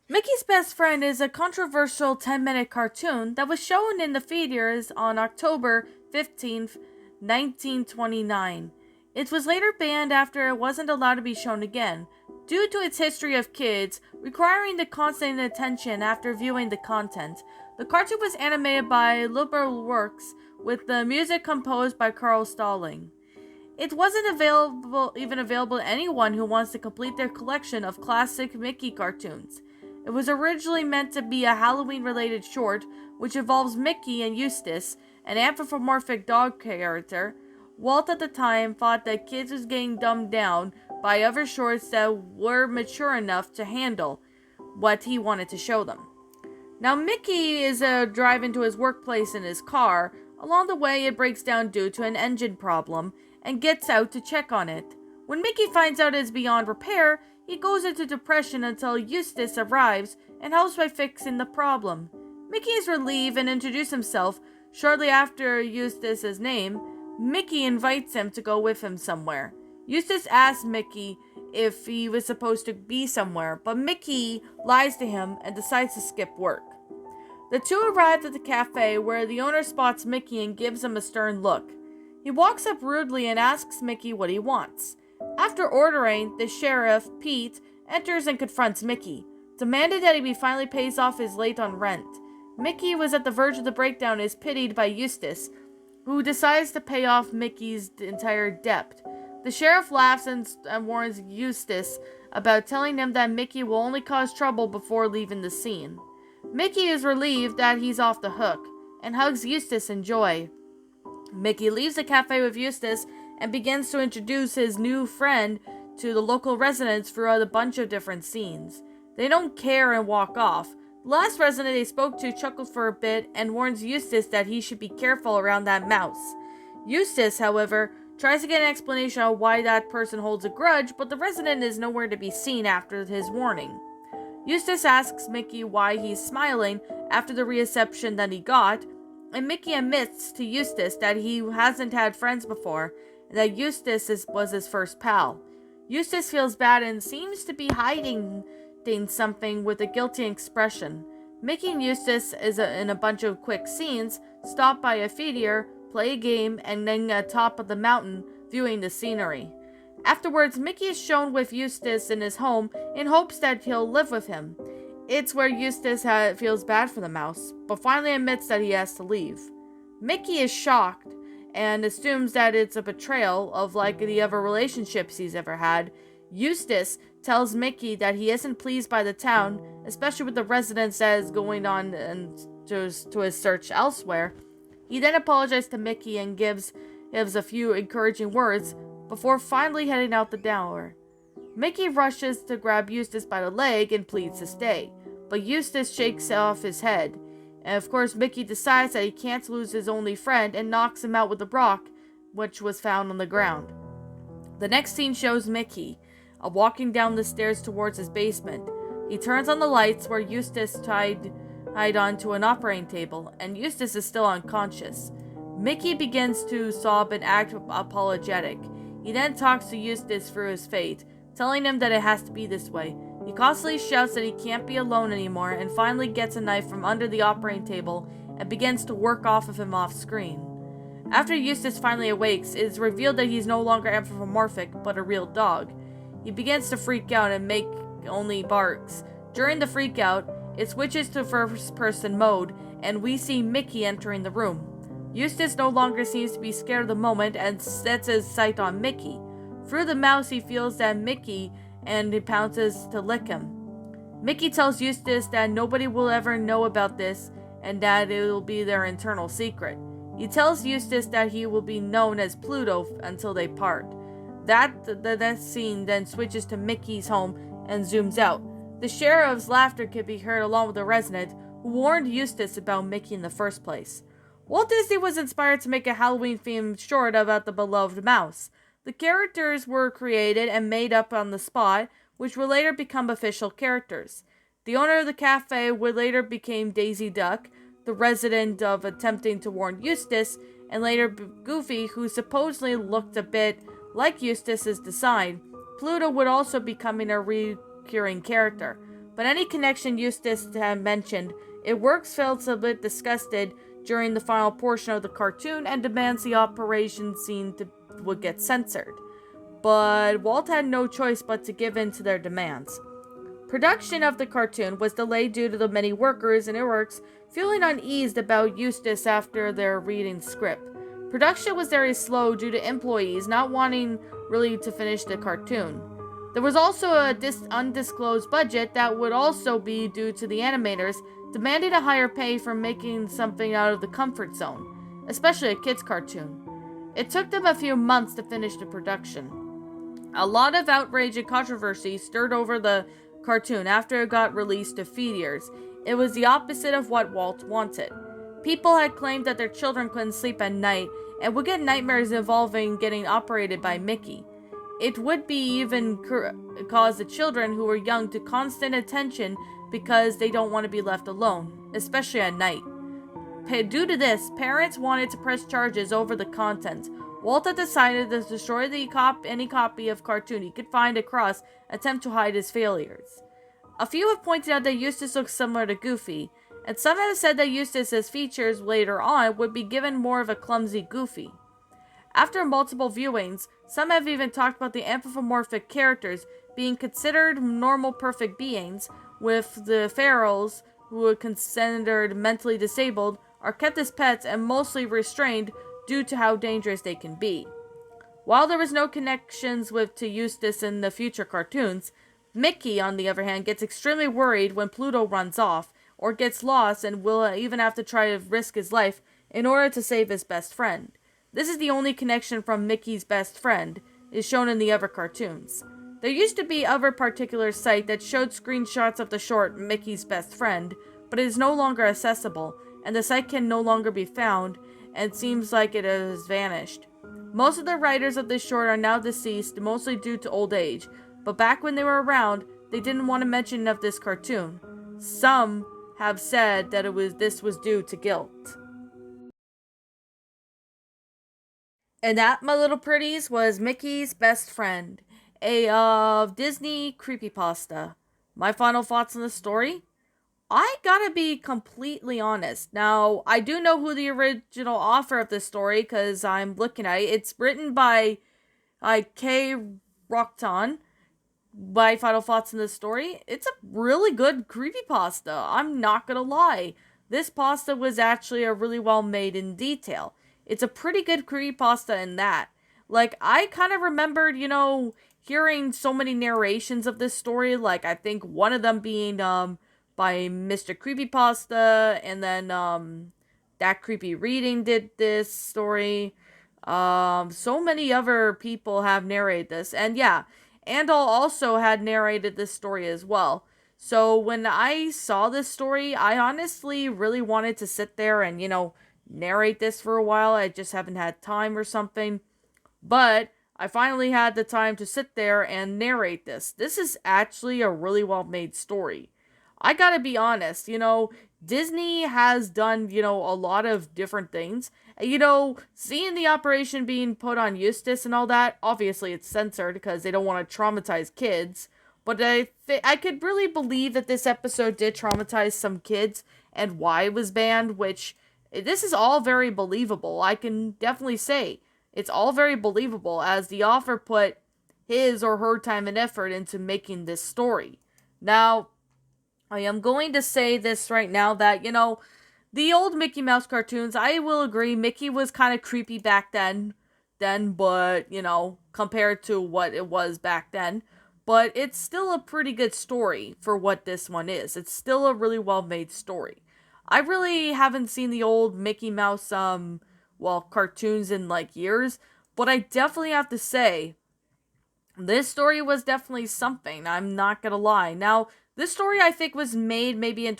Mickey's Best Friend is a controversial 10-minute cartoon that was shown in the theaters on October 15th, 1929. It was later banned after it wasn't allowed to be shown again, due to its history of kids requiring the constant attention after viewing the content. The cartoon was animated by Liberal Works, with the music composed by Carl Stalling. It wasn't available to anyone who wants to complete their collection of classic Mickey cartoons. It was originally meant to be a Halloween-related short, which involves Mickey and Eustace, an anthropomorphic dog character. Walt at the time thought that kids was getting dumbed down by other shorts that were mature enough to handle what he wanted to show them. Now, Mickey is driving to his workplace in his car. Along the way, it breaks down due to an engine problem and gets out to check on it. When Mickey finds out it's beyond repair, he goes into depression until Eustace arrives and helps by fixing the problem. Mickey is relieved and introduces himself. Shortly after Eustace's name, Mickey invites him to go with him somewhere. Eustace asks Mickey if he was supposed to be somewhere, but Mickey lies to him and decides to skip work. The two arrive at the cafe where the owner spots Mickey and gives him a stern look. He walks up rudely and asks Mickey what he wants. After ordering, the sheriff, Pete, enters and confronts Mickey, demanding that he finally pays off his late on rent. Mickey was at the verge of the breakdown and is pitied by Eustace, who decides to pay off Mickey's entire debt. The sheriff laughs and warns Eustace about telling him that Mickey will only cause trouble before leaving the scene. Mickey is relieved that he's off the hook and hugs Eustace in joy. Mickey leaves the cafe with Eustace and begins to introduce his new friend to the local residents throughout a bunch of different scenes. They don't care and walk off. The last resident they spoke to chuckles for a bit and warns Eustace that he should be careful around that mouse. Eustace, however, tries to get an explanation on why that person holds a grudge, but the resident is nowhere to be seen after his warning. Eustace asks Mickey why he's smiling after the reception that he got, and Mickey admits to Eustace that he hasn't had friends before, and that Eustace was his first pal. Eustace feels bad and seems to be hiding something with a guilty expression. Mickey and Eustace is in a bunch of quick scenes, stop by a theater, play a game, and then at top of the mountain, viewing the scenery. Afterwards, Mickey is shown with Eustace in his home in hopes that he'll live with him. It's where Eustace feels bad for the mouse, but finally admits that he has to leave. Mickey is shocked and assumes that it's a betrayal of like the other relationships he's ever had. Eustace tells Mickey that he isn't pleased by the town, especially with the residents that is going on and to his search elsewhere. He then apologizes to Mickey and gives a few encouraging words before finally heading out the door. Mickey rushes to grab Eustace by the leg and pleads to stay, but Eustace shakes off his head. And of course, Mickey decides that he can't lose his only friend and knocks him out with a rock, which was found on the ground. The next scene shows Mickey walking down the stairs towards his basement. He turns on the lights where Eustace tied onto an operating table, and Eustace is still unconscious. Mickey begins to sob and act apologetic. He then talks to Eustace through his fate, telling him that it has to be this way. He constantly shouts that he can't be alone anymore and finally gets a knife from under the operating table and begins to work off of him off screen. After Eustace finally awakes, it is revealed that he's no longer anthropomorphic but a real dog. He begins to freak out and make only barks. During the freak out, it switches to first person mode and we see Mickey entering the room. Eustace no longer seems to be scared of the moment and sets his sight on Mickey. Through the mouse, he feels that Mickey and he pounces to lick him. Mickey tells Eustace that nobody will ever know about this and that it will be their internal secret. He tells Eustace that he will be known as Pluto until they part. That scene then switches to Mickey's home and zooms out. The sheriff's laughter can be heard along with the resident who warned Eustace about Mickey in the first place. Walt Disney was inspired to make a Halloween-themed short about the beloved mouse. The characters were created and made up on the spot, which would later become official characters. The owner of the cafe would later become Daisy Duck, the resident of attempting to warn Eustace, and later Goofy, who supposedly looked a bit like Eustace's design. Pluto would also becoming a recurring character. but any connection Eustace had mentioned, it works feels a bit disgusted during the final portion of the cartoon and demands the operation scene would get censored. But Walt had no choice but to give in to their demands. Production of the cartoon was delayed due to the many workers in Earworks feeling uneased about Eustace after their reading script. Production was very slow due to employees not wanting really to finish the cartoon. There was also a undisclosed budget that would also be due to the animators demanding a higher pay for making something out of the comfort zone, especially a kids' cartoon. It took them a few months to finish the production. A lot of outrage and controversy stirred over the cartoon after it got released to feeders. It was the opposite of what Walt wanted. People had claimed that their children couldn't sleep at night and would get nightmares involving getting operated by Mickey. It would be even cause the children who were young to constant attention because they don't want to be left alone, especially at night. Due to this, parents wanted to press charges over the content. Walt had decided to destroy any copy of cartoon he could find across, attempt to hide his failures. A few have pointed out that Eustace looks similar to Goofy, and some have said that Eustace's features later on would be given more of a clumsy Goofy. After multiple viewings, some have even talked about the anthropomorphic characters being considered normal perfect beings, with the ferals, who are considered mentally disabled, are kept as pets and mostly restrained due to how dangerous they can be. While there was no connections to Eustace in the future cartoons, Mickey, on the other hand, gets extremely worried when Pluto runs off, or gets lost and will even have to try to risk his life in order to save his best friend. This is the only connection from Mickey's best friend, is shown in the other cartoons. There used to be other particular site that showed screenshots of the short Mickey's Best Friend, but it is no longer accessible, and the site can no longer be found, and seems like it has vanished. Most of the writers of this short are now deceased, mostly due to old age, but back when they were around, they didn't want to mention of this cartoon. Some have said that this was due to guilt. And that, my little pretties, was Mickey's Best Friend, a Disney creepypasta. My final thoughts on the story? I gotta be completely honest. Now, I do know who the original author of this story, because I'm looking at it. It's written by KRokon. My final thoughts on this story? It's a really good creepypasta. I'm not gonna lie. This pasta was actually a really well made in detail. It's a pretty good creepypasta in that. Like, I kind of remembered, hearing so many narrations of this story. Like, I think one of them being, by Mr. Creepypasta, and then, That Creepy Reading did this story. So many other people have narrated this. And yeah, Andal also had narrated this story as well. So when I saw this story, I honestly really wanted to sit there and, narrate this for a while. I just haven't had time or something. But I finally had the time to sit there and narrate this. This is actually a really well made story. I gotta be honest, Disney has done, a lot of different things. Seeing the operation being put on Eustace and all that, obviously it's censored because they don't want to traumatize kids. But I could really believe that this episode did traumatize some kids and why it was banned, which this is all very believable. I can definitely say it's all very believable as the author put his or her time and effort into making this story. Now, I am going to say this right now that, the old Mickey Mouse cartoons, I will agree, Mickey was kind of creepy back then, but, compared to what it was back then. But it's still a pretty good story for what this one is. It's still a really well-made story. I really haven't seen the old Mickey Mouse, cartoons in, years. But I definitely have to say, this story was definitely something. I'm not gonna lie. Now, this story I think was made maybe in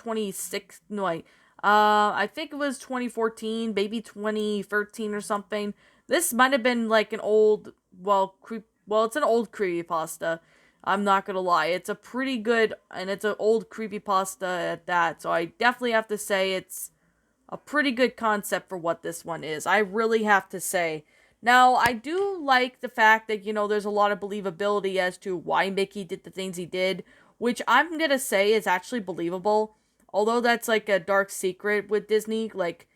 I think it was 2014, maybe 2013 or something. This might have been an old, it's an old creepypasta. I'm not gonna lie. It's a pretty good, and it's an old creepypasta at that. So I definitely have to say it's a pretty good concept for what this one is. I really have to say. Now, I do like the fact that, there's a lot of believability as to why Mickey did the things he did, which I'm gonna say is actually believable. Although that's like a dark secret with Disney, like,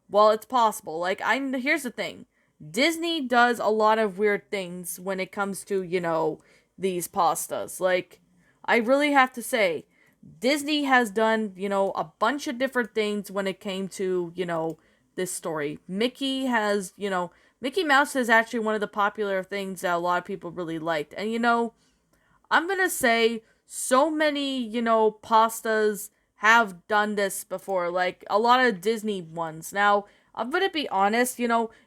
well, it's possible. Like, here's the thing. Disney does a lot of weird things when it comes to, these pastas. Like, I really have to say, Disney has done, a bunch of different things when it came to, this story. Mickey Mouse is actually one of the popular things that a lot of people really liked. And, I'm gonna say so many, pastas have done this before, like a lot of Disney ones. Now, I'm gonna be honest,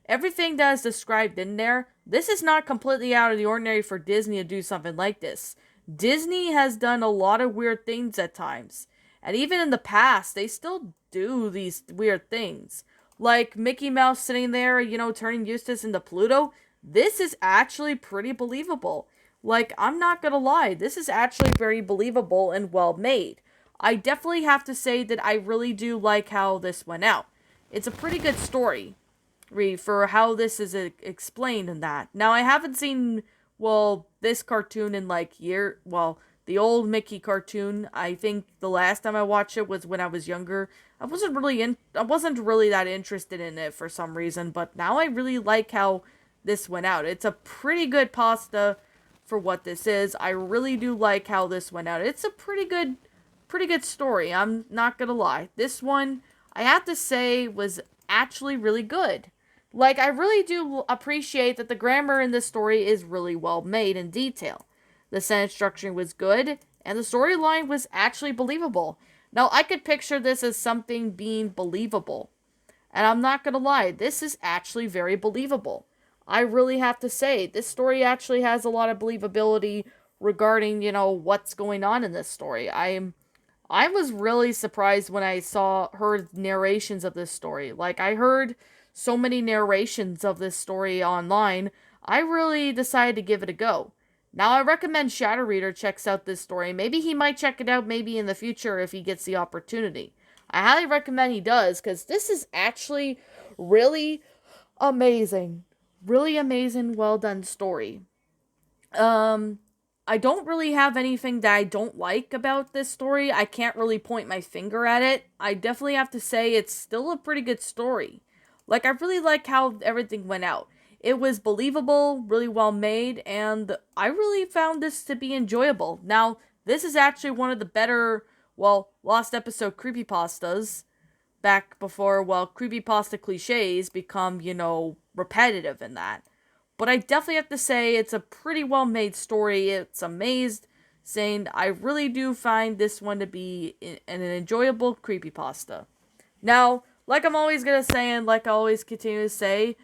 everything that is described in there, this is not completely out of the ordinary for Disney to do something like this. Disney has done a lot of weird things at times. And even in the past, they still do these weird things. Like Mickey Mouse sitting there, turning Eustace into Pluto. This is actually pretty believable. Like, I'm not gonna lie, this is actually very believable and well made. I definitely have to say that I really do like how this went out. It's a pretty good story for how this is explained in that. Now, I haven't seen, well, this cartoon in like the old Mickey cartoon. I think the last time I watched it was when I was younger. I wasn't really that interested in it for some reason, but now I really like how this went out. It's a pretty good pasta for what this is. I really do like how this went out. It's a pretty good story. I'm not gonna lie. This one, I have to say, was actually really good. Like, I really do appreciate that the grammar in this story is really well made in detail. The sentence structuring was good, and the storyline was actually believable. Now, I could picture this as something being believable. And I'm not gonna lie, this is actually very believable. I really have to say, this story actually has a lot of believability regarding, what's going on in this story. I was really surprised when I heard narrations of this story. Like, I heard so many narrations of this story online, I really decided to give it a go. Now, I recommend Shadow Reader checks out this story. Maybe he might check it out maybe in the future if he gets the opportunity. I highly recommend he does, because this is actually really amazing. Really amazing, well done story. I don't really have anything that I don't like about this story. I can't really point my finger at it. I definitely have to say it's still a pretty good story. Like, I really like how everything went out. It was believable, really well made, and I really found this to be enjoyable. Now, this is actually one of the better, Lost Episode creepypastas back before, creepypasta cliches become, repetitive in that. But I definitely have to say it's a pretty well made story. It's amazing. I really do find this one to be an enjoyable creepypasta. Now, like I'm always gonna say, and like I always continue to say,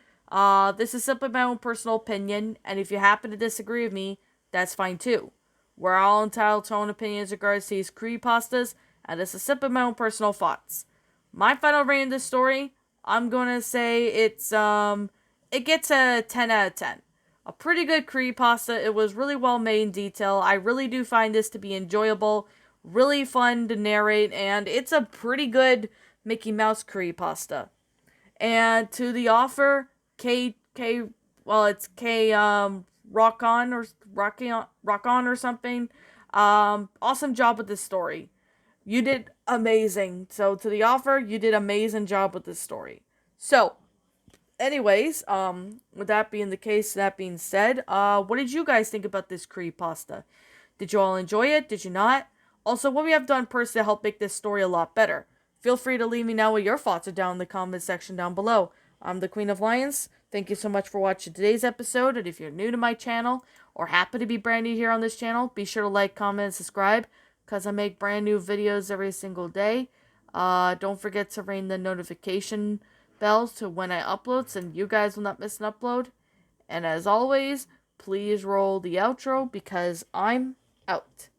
this is simply my own personal opinion, and if you happen to disagree with me, that's fine too. We're all entitled to our own opinions regards to these creepypastas, and this is simply my own personal thoughts. My final rating of this story, I'm gonna say it gets a 10 out of 10. A pretty good creepypasta. It was really well made in detail. I really do find this to be enjoyable, really fun to narrate, and it's a pretty good Mickey Mouse creepypasta. And to the author, it's KRokon or something. Awesome job with this story. You did amazing. So to the author, you did amazing job with this story. So, anyways, with that being the case, that being said, what did you guys think about this creepypasta? Did you all enjoy it? Did you not? Also, what we have done personally to help make this story a lot better? Feel free to leave me know what your thoughts are down in the comment section down below. I'm the Queen of Lions. Thank you so much for watching today's episode, and if you're new to my channel, or happen to be brand new here on this channel, be sure to like, comment, and subscribe, because I make brand new videos every single day. Don't forget to ring the notification bells to when I upload, so you guys will not miss an upload. And as always, please roll the outro, because I'm out.